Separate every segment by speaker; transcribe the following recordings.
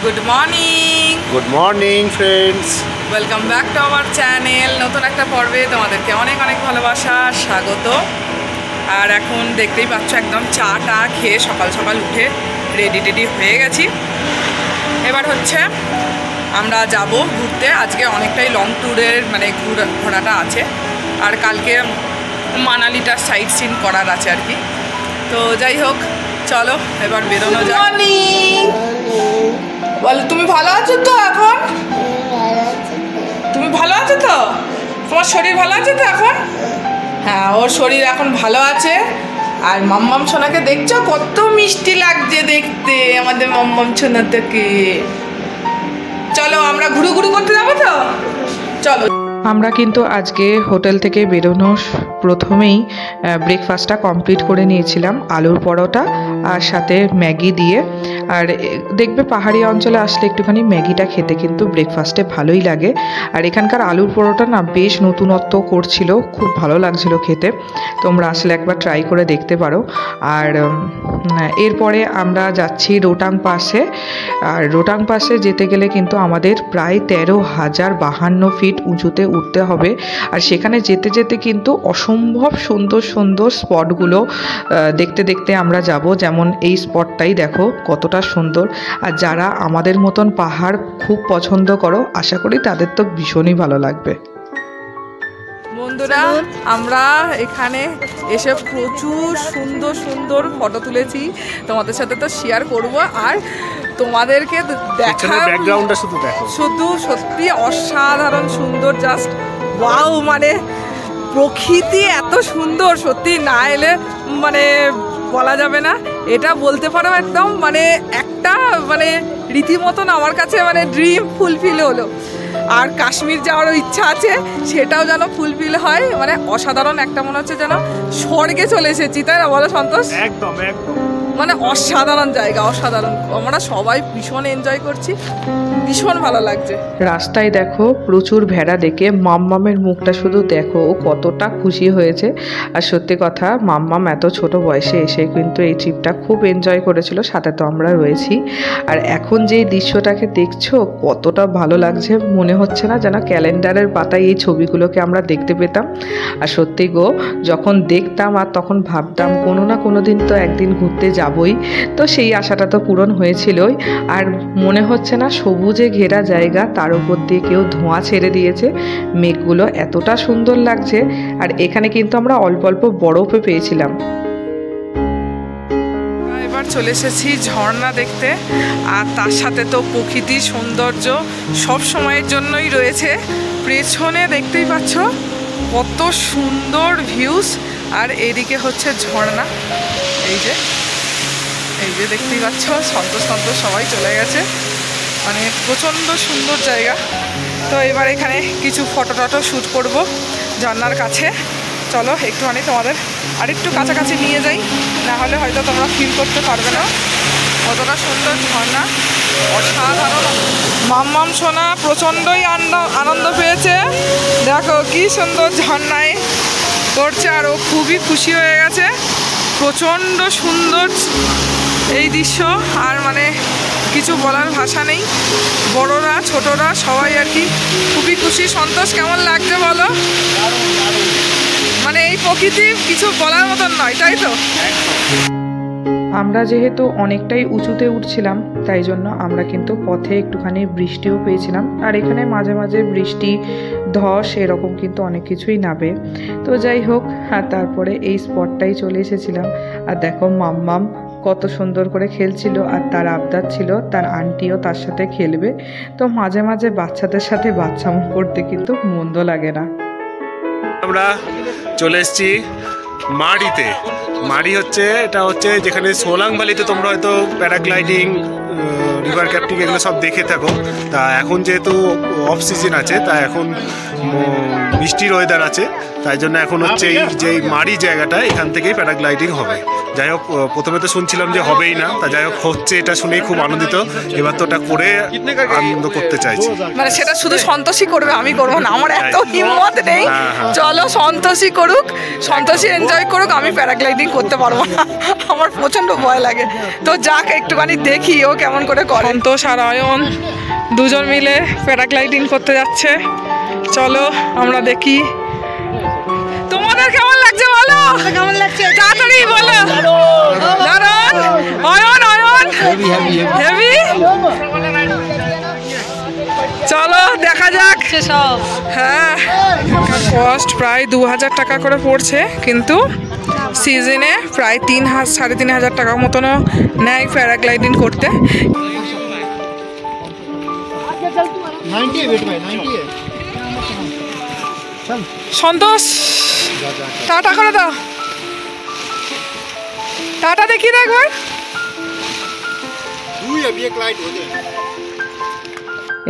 Speaker 1: Good morning.
Speaker 2: Good morning friends,
Speaker 1: welcome back to our channel. নতুন একটা পর্বে তোমাদেরকে অনেক অনেক ভালোবাসা, স্বাগত। আর এখন দেখতেই পাচ্ছ একদম চা টা খেয়ে সকাল সকাল উঠে রেডি হয়ে গেছি। এবার হচ্ছে আমরা যাব ঘুরতে। আজকে অনেকটাই লং ট্যুরের মানে ঘোরাটা আছে, আর কালকে মানালিটা সাইট সিন করার আছে আর কি। তো যাই হোক, চলো এবার বেরোনো যাক। বলো, তুমি ভালো আছো তো? এখন তুমি ভালো আছো তো? তোমার শরীর ভালো আছে তো এখন? হ্যাঁ, ওর শরীর এখন ভালো আছে। আর মাম্মাম সোনাকে দেখছো কত মিষ্টি লাগছে দেখতে, আমাদের মাম্মাম সোনাটাকে। চলো আমরা ঘুরু করতে যাবো তো, চলো।
Speaker 3: আমরা কিন্তু আজকে হোটেল থেকে বেরোনোর প্রথমেই ব্রেকফাস্টটা কমপ্লিট করে নিয়েছিলাম, আলুর পরোটা আর সাথে ম্যাগি দিয়ে। আর দেখবে পাহাড়ি অঞ্চলে আসলে একটুখানি ম্যাগিটা খেতে কিন্তু ব্রেকফাস্টে ভালোই লাগে। আর এখানকার আলুর পরোটা না বেশ নতুনত্ব করছিল, খুব ভালো লাগছিল খেতে। তোমরা আসলে একবার ট্রাই করে দেখতে পারো। আর এরপরে আমরা যাচ্ছি রোটাং পাসে। আর রোটাং পাসে যেতে গেলে কিন্তু আমাদের প্রায় 13,052 ফিট উঁচুতে উঠতে হবে। আর সেখানে যেতে যেতে কিন্তু অসম্ভব সুন্দর সুন্দর স্পটগুলো দেখতে দেখতে আমরা যাব। যেমন এই স্পটটাই দেখো কতটা সুন্দর। আর যারা আমাদের মতন পাহাড় খুব পছন্দ করো, আশা করি তাদের তো ভীষণই ভালো লাগবে।
Speaker 1: বন্ধুরা, আমরা এখানে এসে প্রচুর সুন্দর সুন্দর ফটো তুলেছি, তোমাদের সাথে তো শেয়ার করব। আর তোমাদেরকে দেখা
Speaker 2: ব্যাকগ্রাউন্ডটা শুধু দেখো,
Speaker 1: শুধু সত্যি অসাধারণ সুন্দর, জাস্ট ওয়াও। মানে প্রকৃতি এত সুন্দর, সত্যি না এলে মানে বলা যাবে না। এটা বলতে পারো একদম মানে একটা মানে রীতিমতন আমার কাছে মানে ড্রিম ফুলফিল হলো। আর কাশ্মীর যাওয়ারও ইচ্ছা আছে, সেটাও যেন ফুলফিল হয়। মানে অসাধারণ একটা, মনে হচ্ছে যেন স্বর্গে চলে এসেছি, তাই না বলো সন্তোষ?
Speaker 2: একদম একদম
Speaker 1: মানে অসাধারণ জায়গা, অসাধারণ। আমরা সবাই ভীষণ এনজয় করছি, ভীষণ ভালো লাগছে।
Speaker 3: রাস্তায় দেখো প্রচুর ভেড়া দেখে মাম্মামের মুখটা শুধু দেখো, ও কতটা খুশি হয়েছে। আর সত্যি কথা, মাম্মাম এত ছোট বয়সে এসে কিন্তু এই ট্রিপটা খুব এনজয় করেছিল, সাথে তো আমরা রয়েছি। আর এখন যে দৃশ্যটাকে দেখছো কতটা ভালো লাগছে, মনে হচ্ছে না যেন ক্যালেন্ডারের পাতায় এই ছবিগুলোকে আমরা দেখতে পেতাম। আর সত্যি গো, যখন দেখতাম আর তখন ভাবতাম কোনো না কোনো দিন তো একদিন ঘুরতে যাবই। তো সেই আশাটা তো পূরণ হয়েছিলই। আর মনে হচ্ছে না সবুজে ঘেরা জায়গা, তার উপর দিয়ে কেউ ধোঁয়া ছেড়ে দিয়েছে, মেঘগুলো এতটা সুন্দর লাগছে। আর এখানে কিন্তু আমরা অল্প অল্প বরফও পেয়েছিলাম।
Speaker 1: এবার চলে এসেছি ঝর্ণা দেখতে, আর তার সাথে তো প্রকৃতির সৌন্দর্য সব সময়ের জন্যই রয়েছে। পেছনে দেখতেই পাচ্ছ কত সুন্দর ভিউস। আর এদিকে হচ্ছে ঝর্ণা, এই যে দেখতেই পাচ্ছ। সন্তোষ সবাই চলে গেছে, মানে প্রচণ্ড সুন্দর জায়গা। তো এবার এখানে কিছু ফটো শ্যুট করব ঝর্ণার কাছে। চলো একটুখানি তোমাদের আর একটু কাছাকাছি নিয়ে যাই, না হলে হয়তো তোমরা ফিল করতে পারবে না কতটা সুন্দর ঝর্ণা, অসাধারণ। মাম্মাম সোনা প্রচণ্ডই আনন্দ পেয়েছে, দেখো কি সুন্দর ঝর্ণায় করছে। আর ও খুবই খুশি হয়ে গেছে, প্রচণ্ড সুন্দর এই দৃশ্য। আর মানে কিছু বলার ভাষা নেই, বড়রা ছোটরা সবাই আর কি খুবই খুশি। সন্তোষ, কেমন লাগছে বলো? মানে এই প্রকৃতি কিছু বলার মতন নয়, তাই তো?
Speaker 3: আমরা যেহেতু অনেকটাই উঁচুতে উঠছিলাম, তাই জন্য আমরা কিন্তু পথে একটুখানি বৃষ্টিও পেয়েছিলাম। আর এখানে মাঝে মাঝে বৃষ্টি, ধস এরকম কিন্তু অনেক কিছুই নামে। তো যাই হোক, আর তারপরে এই স্পটটাই চলে এসেছিলাম। আর দেখো মাম্মাম কত সুন্দর করে খেলছিল, আর তার আবদার ছিল তার আন্টিও তার সাথে খেলবে। তো মাঝে মাঝে বাচ্চাদের সাথে বাচ্চামো করতে কিন্তু মন্দ লাগে না।
Speaker 2: আমরা চলে এসেছি মাড়িতে। মাড়ি হচ্ছে, এটা হচ্ছে যেখানে সোলাং ভ্যালিতে তোমরা হয়তো প্যারাগ্লাইডিং, রিভার ক্যাফটিং এগুলো সব দেখে থাকো। তা এখন যেহেতু অফ সিজন আছে, তা এখন বৃষ্টির ওয়েদার আছে, তাই জন্য এখন হচ্ছে এই যে মাড়ি জায়গাটা, এখান থেকেই প্যারাগ্লাইডিং হবে। যাই হোক প্রথমে তো শুনছিলাম যে হবেই না, তা যাই হোক হচ্ছে, এটা শুনেই খুব আনন্দিত। এবার তো ওটা করে আনন্দ করতে চাইছি।
Speaker 1: মানে সেটা শুধু সন্তোষই করবে, আমি করবো না, আমার এত হিম্মত নেই। চলো সন্তোষই করুক, সন্তোষী এনজয় করুক, আমি প্যারাগ্লাইডিং করতে পারবো না, আমার প্রচন্ড ভয় লাগে। তো যাক একটুখানি দেখি ও কেমন করে করে। সন্তোষ আর অয়ন দুজন মিলে প্যারাগ্লাইডিং করতে যাচ্ছে, চলো আমরা দেখি। তোমাদের কেমন লাগছে বলো, কেমন লাগছে তাড়াতাড়ি বলো। দারুণ, অয়ন অয়ন হেভি। চলো দেখা যাক সব। হ্যাঁ, কস্ট প্রায় 2000 টাকা করে পড়ছে, কিন্তু সিজনে প্রায় 3,500 টাকার মতনও নেয় প্যারাগ্লাইডিং করতে। সন্তোষ টাটা করে দাও, টাটা দেখি না একবার।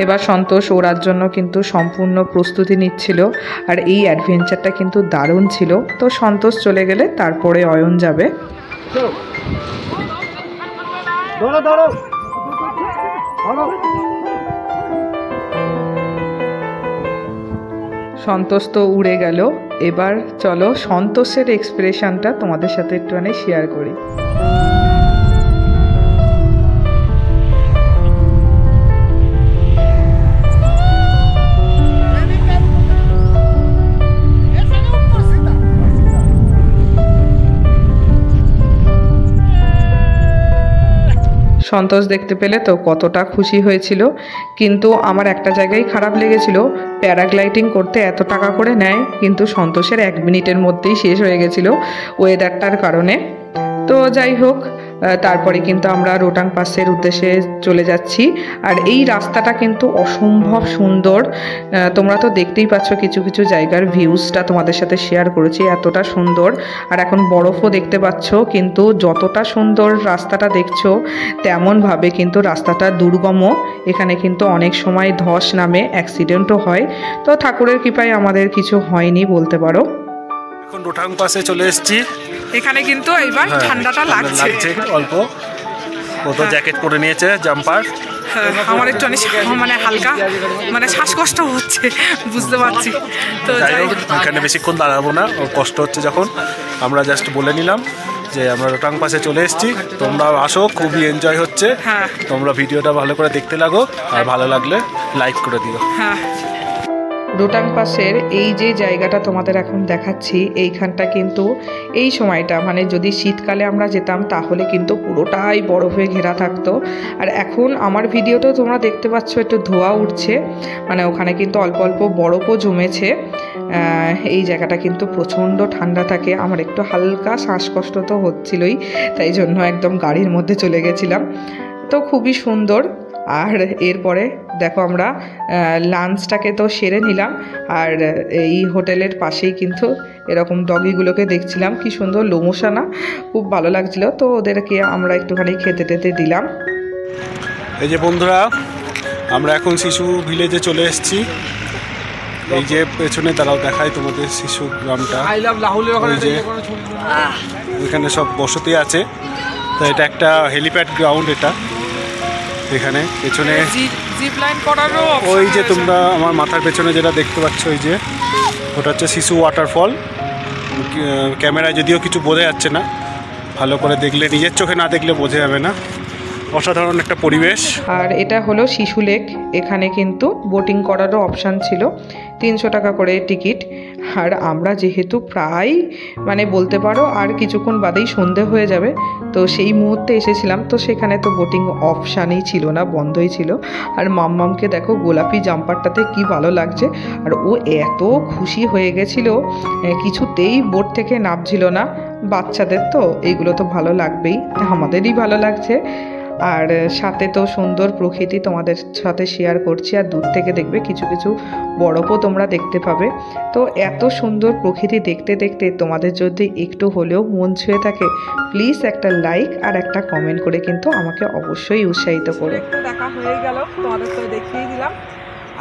Speaker 3: এবার সন্তোষ ওড়ার জন্য কিন্তু সম্পূর্ণ প্রস্তুতি নিচ্ছিল, আর এই অ্যাডভেঞ্চারটা কিন্তু দারুণ ছিল। তো সন্তোষ চলে গেলে তারপরে অয়ন যাবে। সন্তোষ তো উড়ে গেল, এবার চলো সন্তোষের এক্সপ্রেশনটা তোমাদের সাথে একটুখানি শেয়ার করি। সন্তোষ দেখতে পেলে তো কতটা খুশি হয়েছিল, কিন্তু আমার একটা জায়গায় খারাপ লেগেছিল, প্যারাগ্লাইডিং করতে এত টাকা করে নেয়, কিন্তু সন্তোষের 1 মিনিটের মধ্যেই শেষ হয়ে গেছিলো ওয়েদারটার কারণে। তো যাই হোক, তারপরে কিন্তু আমরা রোটাং পাসের উদ্দেশ্যে চলে যাচ্ছি। আর এই রাস্তাটা কিন্তু অসম্ভব সুন্দর, তোমরা তো দেখতেই পাচ্ছ কিছু কিছু জায়গার ভিউজটা তোমাদের সাথে শেয়ার করেছি, এতটা সুন্দর। আর এখন বরফও দেখতে পাচ্ছ, কিন্তু যতটা সুন্দর রাস্তাটা দেখছো তেমনভাবে কিন্তু রাস্তাটা দুর্গমও, এখানে কিন্তু অনেক সময় ধস নামে, অ্যাক্সিডেন্টও হয়। তো ঠাকুরের কৃপায় আমাদের কিছু হয়নি বলতে পারো।
Speaker 2: এখন রোটাং পাসে চলে এসেছি,
Speaker 1: এখানে কিন্তু এইবার ঠান্ডাটা লাগছে
Speaker 2: অল্প। কত জ্যাকেট পরে নিয়েছে, জাম্পার।
Speaker 1: আমার একটু মানে হালকা মানে শ্বাসকষ্ট হচ্ছে, বুঝতে পারছি। তো
Speaker 2: যাই হোক, এখানে বেশিক্ষণ দাঁড়াবো না, কষ্ট হচ্ছে যখন। আমরা জাস্ট বলে নিলাম যে আমরা রোটাং পাসে চলে এসেছি, তোমরা আসো, খুবই এনজয় হচ্ছে। তোমরা ভিডিওটা ভালো করে দেখতে লাগো, আর ভালো লাগলে লাইক করে দিও।
Speaker 1: হ্যাঁ,
Speaker 3: রোটাং পাসের এই যে জায়গাটা তোমাদের এখন দেখাচ্ছি, এইখানটা কিন্তু এই সময়টা মানে যদি শীতকালে আমরা যেতাম তাহলে কিন্তু পুরোটাই বরফে ঘেরা থাকতো। আর এখন আমার ভিডিওতেও তোমরা দেখতে পাচ্ছ একটু ধোঁয়া উঠছে, মানে ওখানে কিন্তু অল্প অল্প বরফও জমেছে। এই জায়গাটা কিন্তু প্রচণ্ড ঠান্ডা থাকে, আমার একটু হালকা শ্বাসকষ্ট তো হচ্ছিলই, তাই জন্য একদম গাড়ির মধ্যে চলে গেছিলাম। তো খুবই সুন্দর। আর এরপরে দেখো আমরা লাঞ্চটাকে তো সেরে নিলাম, আর এই হোটেলের পাশেই কিন্তু এরকম ডগিগুলোকে দেখছিলাম, কি সুন্দর লোমোসা না, খুব ভালো লাগছিল। তো ওদেরকে আমরা একটুখানি খেতে টেতে দিলাম।
Speaker 2: এই যে বন্ধুরা, আমরা এখন শিশু ভিলেজে চলে এসেছি। এই যে পেছনে তারাও দেখায় তোমাদের শিশু গ্রামটা, এখানে সব বসতি আছে। তো এটা একটা হেলিপ্যাড গ্রাউন্ড, এটা এখানে পেছনে
Speaker 1: জিপ লাইন করারও
Speaker 2: ওই যে তোমরা আমার মাথার পেছনে যেটা দেখতে পাচ্ছ, ওই যে ওটা হচ্ছে শিশু ওয়াটারফল। ক্যামেরায় যদিও কিছু বোঝা যাচ্ছে না, ভালো করে দেখলে, নিজের চোখে না দেখলে বোঝা যাবে না। অসাধারণ একটা পরিবেশ।
Speaker 3: আর এটা হলো শিশু লেক, এখানে কিন্তু বোটিং করারও অপশান ছিল, 300 টাকা করে টিকিট। আর আমরা যেহেতু প্রায় মানে বলতে পারো আর কিছুক্ষণ বাদেই সন্ধে হয়ে যাবে, তো সেই মুহূর্তে এসেছিলাম, তো সেখানে তো বোটিং অপশানই ছিল না, বন্ধই ছিল। আর মাম্মামকে দেখো গোলাপি জাম্পারটাতে কি ভালো লাগছে, আর ও এত খুশি হয়ে গেছিলো, কিছুতেই বোট থেকে নামছিল না। বাচ্চাদের তো এইগুলো তো ভালো লাগবেই, আমাদেরই ভালো লাগছে। আর সাথে তো সুন্দর প্রকৃতি তোমাদের সাথে শেয়ার করছি, আর দূর থেকে দেখবে কিছু কিছু বরফও তোমরা দেখতে পাবে। তো এত সুন্দর প্রকৃতি দেখতে দেখতে তোমাদের যদি একটু হলেও মন ছুঁয়ে থাকে, প্লিজ একটা লাইক আর একটা কমেন্ট করে কিন্তু আমাকে অবশ্যই উৎসাহিত করো।
Speaker 1: দেখা হয়ে গেল, তোমাদের তো দেখিয়ে দিলাম।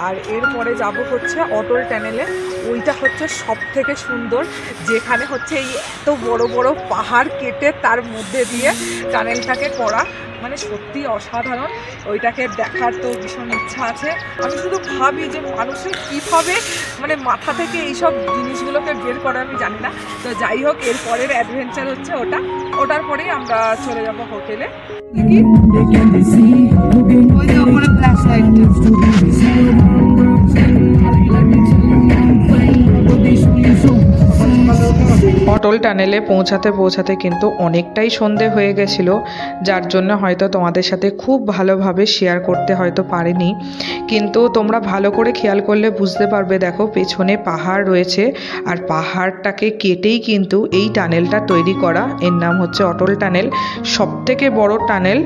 Speaker 1: আর এরপরে যাব হচ্ছে অটল টানেলে। ওইটা হচ্ছে সব থেকে সুন্দর, যেখানে হচ্ছে এই এত বড় বড় পাহাড় কেটে তার মধ্যে দিয়ে টানেলটাকে করা, মানে সত্যি অসাধারণ। ওইটাকে দেখার তো ভীষণ ইচ্ছা আছে। আমি শুধু ভাবি যে মানুষের কীভাবে মানে মাথা থেকে এইসব জিনিসগুলোকে বের করে, আমি জানি না। তো যাই হোক, এর পরের অ্যাডভেঞ্চার হচ্ছে ওটার পরেই আমরা চলে যাব হোটেলে।
Speaker 3: অটল টানেলে পৌঁছাতে কিন্তু অনেকটাই সন্ধে হয়ে গেছিল, যার জন্য হয়তো তোমাদের সাথে খুব ভালোভাবে শেয়ার করতে হয়তো পারিনি। কিন্তু তোমরা ভালো করে খেয়াল করলে বুঝতে পারবে, দেখো পেছনে পাহাড় রয়েছে, আর পাহাড়টাকে কেটেই কিন্তু এই টানেলটা তৈরি করা। এর নাম হচ্ছে অটল টানেল। সবথেকে বড় টানেল,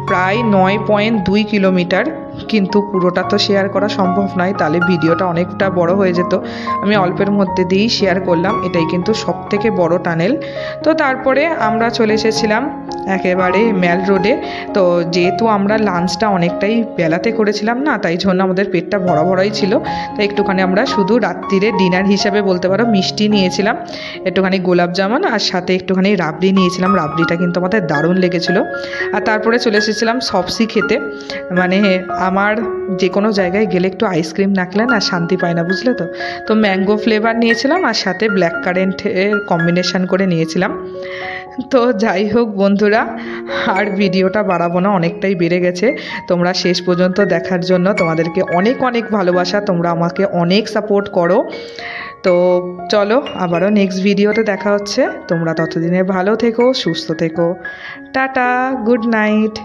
Speaker 3: প্রায় 9.2 কিলোমিটার। কিন্তু পুরোটা তো শেয়ার করা সম্ভব নয়, তাহলে ভিডিওটা অনেকটা বড় হয়ে যেত। আমি অল্পের মধ্যে দিয়েই শেয়ার করলাম। এটাই কিন্তু সবথেকে বড় টানেল। তো তারপরে আমরা চলে এসেছিলাম একেবারে ম্যাল রোডে। তো যেহেতু আমরা লাঞ্চটা অনেকটাই বেলাতে করেছিলাম না, তাই জন্য আমাদের পেটটা ভরাই ছিল। তাই একটুখানি আমরা শুধু রাত্রিরে ডিনার হিসাবে বলতে পারো মিষ্টি নিয়েছিলাম, একটুখানি গোলাপ জামুন, আর সাথে একটুখানি রাবড়ি নিয়েছিলাম। রাবড়িটা কিন্তু আমাদের দারুণ লেগেছিলো। আর তারপরে চলে এসেছিলাম সফসি খেতে। মানে আমার যে কোনো জায়গায় গেলে একটু আইসক্রিম না খেলে না শান্তি পায় না, বুঝলে তো। তো ম্যাঙ্গো ফ্লেভার নিয়েছিলাম, আর সাথে ব্ল্যাক কারেন্টের কম্বিনেশন করে নিয়েছিলাম। তো যাই হোক বন্ধুরা, আর ভিডিওটা বাড়াবো না, অনেকটাই বেড়ে গেছে। তোমরা শেষ পর্যন্ত দেখার জন্য তোমাদেরকে অনেক অনেক ভালোবাসা। তোমরা আমাকে অনেক সাপোর্ট করো। তো চলো, আবারও নেক্সট ভিডিওতে দেখা হচ্ছে। তোমরা ততদিনে ভালো থেকো, সুস্থ থেকো। Tata, good night.